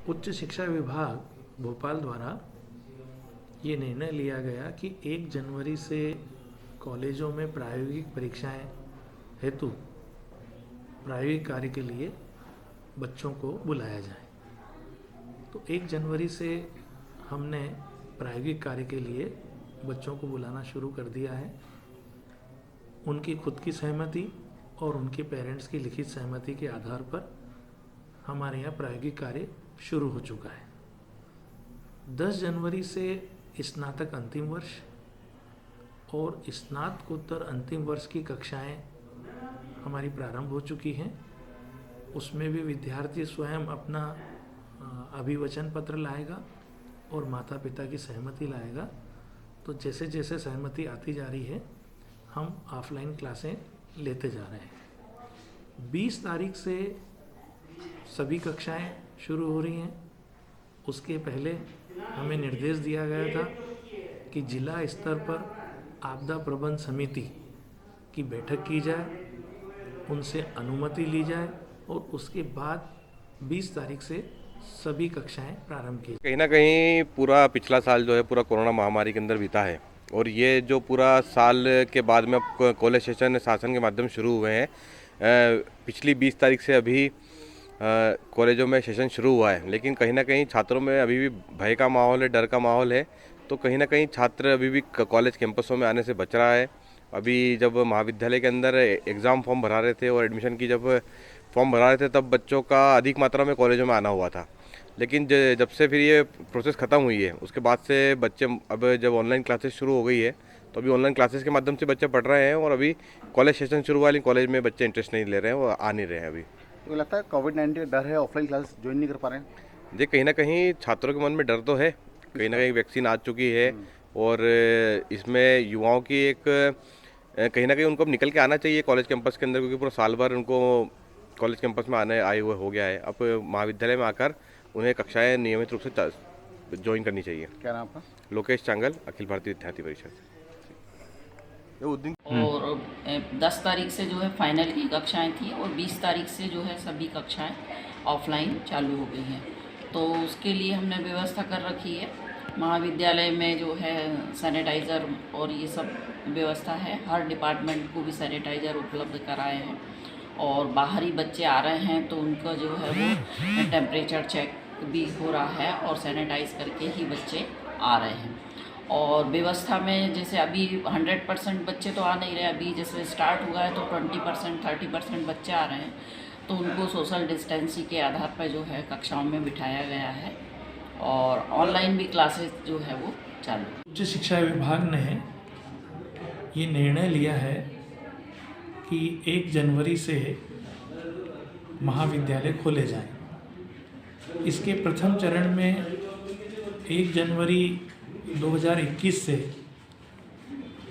उच्च शिक्षा विभाग भोपाल द्वारा ये निर्णय लिया गया कि 1 जनवरी से कॉलेजों में प्रायोगिक परीक्षाएं हेतु प्रायोगिक कार्य के लिए बच्चों को बुलाया जाए। तो 1 जनवरी से हमने प्रायोगिक कार्य के लिए बच्चों को बुलाना शुरू कर दिया है। उनकी खुद की सहमति और उनके पेरेंट्स की लिखित सहमति के आधार पर हमारे यहाँ प्रायोगिक कार्य शुरू हो चुका है। 10 जनवरी से स्नातक अंतिम वर्ष और स्नातकोत्तर अंतिम वर्ष की कक्षाएं हमारी प्रारंभ हो चुकी हैं। उसमें भी विद्यार्थी स्वयं अपना अभिवचन पत्र लाएगा और माता पिता की सहमति लाएगा। तो जैसे जैसे सहमति आती जा रही है हम ऑफलाइन क्लासें लेते जा रहे हैं। 20 तारीख से सभी कक्षाएं शुरू हो रही हैं। उसके पहले हमें निर्देश दिया गया था कि जिला स्तर पर आपदा प्रबंधन समिति की बैठक की जाए, उनसे अनुमति ली जाए और उसके बाद 20 तारीख से सभी कक्षाएं प्रारंभ की। कहीं ना कहीं पूरा पिछला साल जो है पूरा कोरोना महामारी के अंदर बीता है और ये जो पूरा साल के बाद में कॉलेज सेशन शासन के माध्यम शुरू हुए हैं। पिछली 20 तारीख से अभी कॉलेजों में सेशन शुरू हुआ है, लेकिन कहीं ना कहीं छात्रों में अभी भी भय का माहौल है, डर का माहौल है। तो कहीं ना कहीं छात्र अभी भी कॉलेज कैंपसों में आने से बच रहा है। अभी जब महाविद्यालय के अंदर एग्ज़ाम फॉर्म भरा रहे थे और एडमिशन की जब फॉर्म भरा रहे थे तब बच्चों का अधिक मात्रा में कॉलेजों में आना हुआ था। लेकिन जब से फिर ये प्रोसेस ख़त्म हुई है उसके बाद से बच्चे अब जब ऑनलाइन क्लासेस शुरू हो गई है तो अभी ऑनलाइन क्लासेस के माध्यम से बच्चे पढ़ रहे हैं और अभी कॉलेज सेशन शुरू हुआ लेकिन कॉलेज में बच्चे इंटरेस्ट नहीं ले रहे हैं, वो आ नहीं रहे हैं। अभी तो लगता है कोविड-19 डर है, ऑफलाइन क्लास ज्वाइन नहीं कर पा रहे हैं। जी, कहीं ना कहीं छात्रों के मन में डर तो है, कहीं ना कहीं वैक्सीन आ चुकी है और इसमें युवाओं की एक कहीं ना कहीं उनको अब निकल के आना चाहिए कॉलेज कैंपस के अंदर, क्योंकि पूरा साल भर उनको कॉलेज कैंपस में आए हुए हो गया है। अब महाविद्यालय में आकर उन्हें कक्षाएं नियमित रूप से ज्वाइन करनी चाहिए। क्या नाम आपका? लोकेश चांगल, अखिल भारतीय विद्यार्थी परिषद। और 10 तारीख से जो है फाइनल की कक्षाएं थी और 20 तारीख से जो है सभी कक्षाएं ऑफलाइन चालू हो गई हैं। तो उसके लिए हमने व्यवस्था कर रखी है। महाविद्यालय में जो है सैनिटाइज़र और ये सब व्यवस्था है। हर डिपार्टमेंट को भी सैनिटाइज़र उपलब्ध कराए हैं और बाहरी बच्चे आ रहे हैं तो उनका जो है वो टेम्परेचर चेक भी हो रहा है और सैनिटाइज़ करके ही बच्चे आ रहे हैं। और व्यवस्था में जैसे अभी 100% बच्चे तो आ नहीं रहे, अभी जैसे स्टार्ट हुआ है तो 20% 30% बच्चे आ रहे हैं, तो उनको सोशल डिस्टेंसिंग के आधार पर जो है कक्षाओं में बिठाया गया है और ऑनलाइन भी क्लासेस जो है वो चालू। उच्च शिक्षा विभाग ने ये निर्णय लिया है कि 1 जनवरी से महाविद्यालय खोले जाएं। इसके प्रथम चरण में 1 जनवरी 2021 से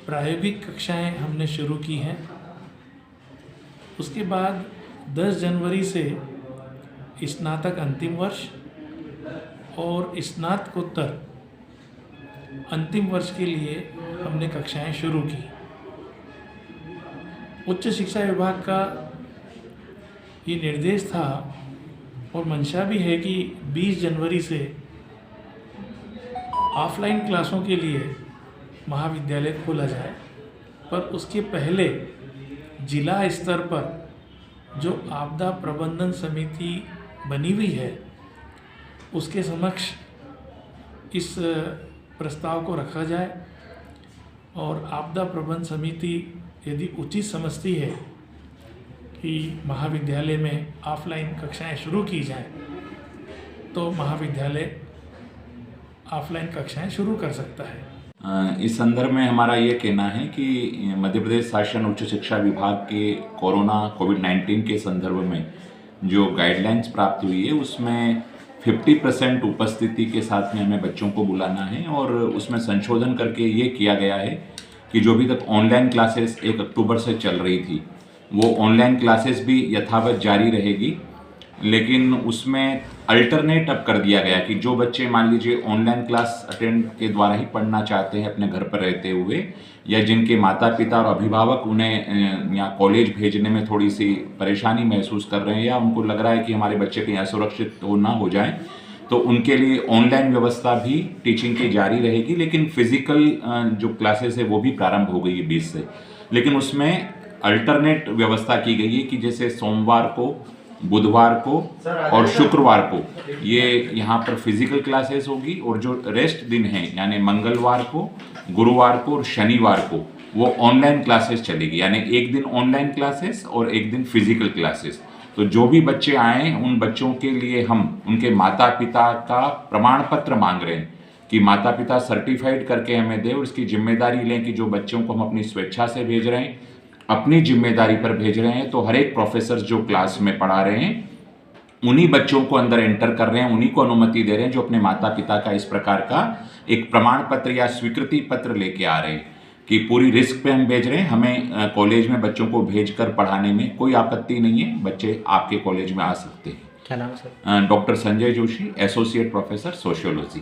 प्रायोगिक कक्षाएं हमने शुरू की हैं। उसके बाद 10 जनवरी से स्नातक अंतिम वर्ष और स्नातकोत्तर अंतिम वर्ष के लिए हमने कक्षाएं शुरू की। उच्च शिक्षा विभाग का ये निर्देश था और मंशा भी है कि 20 जनवरी से ऑफलाइन क्लासों के लिए महाविद्यालय खोला जाए, पर उसके पहले जिला स्तर पर जो आपदा प्रबंधन समिति बनी हुई है उसके समक्ष इस प्रस्ताव को रखा जाए और आपदा प्रबंधन समिति यदि उचित समझती है कि महाविद्यालय में ऑफलाइन कक्षाएं शुरू की जाएं तो महाविद्यालय ऑफलाइन कक्षाएं शुरू कर सकता है। इस संदर्भ में हमारा ये कहना है कि मध्य प्रदेश शासन उच्च शिक्षा विभाग के कोविड-19 के संदर्भ में जो गाइडलाइंस प्राप्त हुई है उसमें 50% उपस्थिति के साथ में हमें बच्चों को बुलाना है और उसमें संशोधन करके ये किया गया है कि जो भी तक ऑनलाइन क्लासेस 1 अक्टूबर से चल रही थी वो ऑनलाइन क्लासेस भी यथावत जारी रहेगी, लेकिन उसमें अल्टरनेट अब कर दिया गया कि जो बच्चे मान लीजिए ऑनलाइन क्लास अटेंड के द्वारा ही पढ़ना चाहते हैं अपने घर पर रहते हुए, या जिनके माता पिता और अभिभावक उन्हें यहाँ कॉलेज भेजने में थोड़ी सी परेशानी महसूस कर रहे हैं या उनको लग रहा है कि हमारे बच्चे कहीं असुरक्षित हो ना हो जाए, तो उनके लिए ऑनलाइन व्यवस्था भी टीचिंग की जारी रहेगी, लेकिन फिजिकल जो क्लासेस है वो भी प्रारंभ हो गई है 20 से। लेकिन उसमें अल्टरनेट व्यवस्था की गई है कि जैसे सोमवार को, बुधवार को और शुक्रवार को ये यहाँ पर फिजिकल क्लासेस होगी, और जो रेस्ट दिन हैं यानी मंगलवार को, गुरुवार को और शनिवार को वो ऑनलाइन क्लासेस चलेगी। यानी एक दिन ऑनलाइन क्लासेस और एक दिन फिजिकल क्लासेस। तो जो भी बच्चे आए उन बच्चों के लिए हम उनके माता पिता का प्रमाण पत्र मांग रहे हैं कि माता पिता सर्टिफाइड करके हमें दें, और इसकी जिम्मेदारी लें कि जो बच्चों को हम अपनी स्वेच्छा से भेज रहे हैं, अपनी जिम्मेदारी पर भेज रहे हैं, तो हर एक प्रोफेसर जो क्लास में पढ़ा रहे हैं उन्हीं बच्चों को अंदर एंटर कर रहे हैं, उन्हीं को अनुमति दे रहे हैं जो अपने माता पिता का इस प्रकार का एक प्रमाण पत्र या स्वीकृति पत्र लेके आ रहे हैं कि पूरी रिस्क पे हम भेज रहे हैं। हमें कॉलेज में बच्चों को भेजकर पढ़ाने में कोई आपत्ति नहीं है, बच्चे आपके कॉलेज में आ सकते हैं। क्या नाम है sir? Doctor Sanjay Joshi, associate professor sociology.